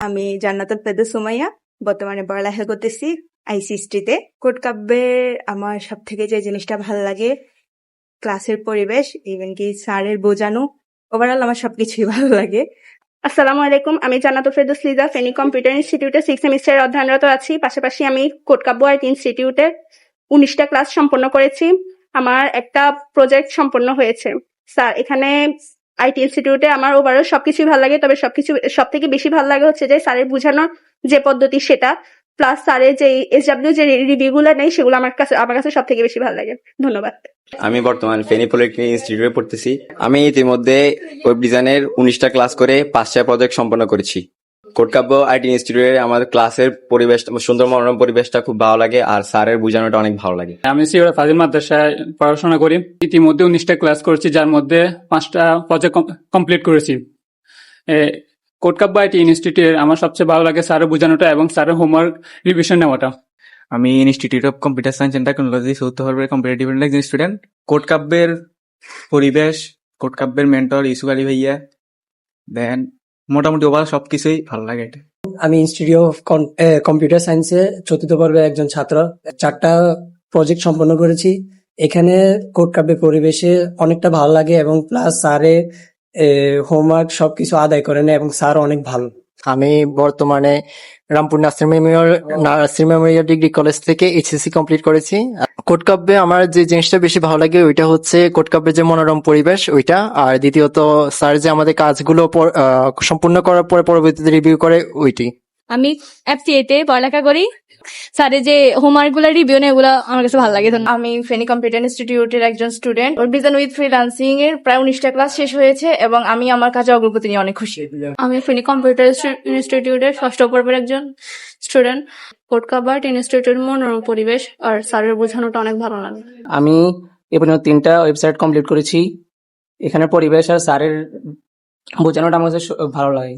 আমি জান্নাতুল ফেরদৌস সুমাইয়া, বর্তমানে পড়ালেখা করতেছি আইসিএসটিতে। কোড কাব্যের আমার সব থেকে যে জিনিসটা ভালো লাগে ক্লাসের পরিবেশ, ইভেন কি স্যারের বোঝানো, ওভারঅল আমার সবকিছুই ভালো লাগে। আসসালামু আলাইকুম, আমি জান্নাতুল ফেরদৌস লিজা, ফেনী কম্পিউটার ইনস্টিটিউটে 6 সেমিস্টারে অধ্যয়নরত আছি। পাশাপাশি আমি কোড কাব্য আর্ট ইনস্টিটিউটে 19টা ক্লাস সম্পন্ন করেছি। আমার একটা প্রজেক্ট সম্পন্ন হয়েছে। স্যার, এখানে আইটি ইনস্টিটিউটে আমার ওভারঅল সবকিছুই ভালো লাগে, তবে সব থেকে বেশি ভালো লাগে হচ্ছে যে স্যারের বোঝানোর যে পদ্ধতি সেটা, প্লাস স্যারের যে এসডব্লিউ যে রিভিউগুলো নেই সেগুলো আমার কাছে সব থেকে বেশি ভালো লাগে। ধন্যবাদ। আমি বর্তমানে ফেনী পলিটেকনিক ইনস্টিটিউটে পড়তেছি। আমি ইতিমধ্যে ওয়েব ডিজাইনের 19টা ক্লাস করে 5টা প্রজেক্ট সম্পন্ন করেছি। কোড কাব্য আইটি ইনস্টিটিউটে আমার ক্লাসের পরিবেশ, সুন্দর মনোরম পরিবেশটা খুব ভালো লাগে, আর স্যারের বোঝানোটা অনেক ভালো লাগে। আমি সিওরা ফাজিল মাদ্রাসায় পড়াশোনা করি। ইতিমধ্যে 19টা ক্লাস করেছি, যার মধ্যে 5টা প্রজেক্ট কমপ্লিট করেছি। কোড কাব্য আইটি ইনস্টিটিউটে আমার সবচেয়ে ভালো লাগে স্যারের বোঝানোটা এবং স্যারের হোমওয়ার্ক রিভিশন নেওয়াটা। আমি institute of computer science and technology south হরবের কম্পিউটার ডিপার্টমেন্টের একজন স্টুডেন্ট। কোড কাব্যের পরিবেশ, কোড কাব্যের মেন্টর ইসুফ আলী ভাইয়া, দেন মোটামুটি ওভারঅল সবকিছুই ভালো লাগে। এটা আমি ইনস্টিটিউট অফ কম্পিউটার সায়েন্সে 4র্থ পর্বের একজন ছাত্র। 4টা প্রজেক্ট সম্পন্ন করেছি। এখানে কোড কাব্যের পরিবেশে অনেকটা ভালো লাগে এবং প্লাস স্যারের হোমওয়ার্ক সবকিছু আদায় করে নেয় এবং স্যার অনেক ভালো। আমি বর্তমানে Rampur Nasir Memorial degree college থেকে এইচএসসি কমপ্লিট করেছি। কোড কাব্যে আমার যে জিনিসটা বেশি ভালো লাগে ওইটা হচ্ছে কোড কাব্যের যে মনোরম পরিবেশ ওইটা, আর দ্বিতীয়ত স্যার যে আমাদের কাজগুলো সম্পূর্ণ করার পরে পরবর্তীতে রিভিউ করে ওইটি। আমি এফসিএ তে পড়ালেখা করি। স্যারের যে হোমওয়ার্ক গুলো রিভিউ নেই ওগুলো আমার কাছে ভালো লাগে। আমি ফেনী কম্পিউটার ইনস্টিটিউটের একজন student. Web design with freelancing এর প্রায় 19টা ক্লাস শেষ হয়েছে এবং আমি আমার কাজে অগ্রগতি নিয়ে অনেক খুশি। আমি ফেনী কম্পিউটার ইনস্টিটিউটের 6ষ্ঠ পর্বের একজন স্টুডেন্ট। কোড কাব্য আর্ট ইনস্টিটিউটের মনোরম পরিবেশ আর স্যারের বোঝানোটা অনেক ভালো লাগে। আমি এ পর্যন্ত 3টা ওয়েবসাইট কমপ্লিট করেছি। এখানে পরিবেশ আর স্যারের বোঝানোটা আমার কাছে ভালো লাগে।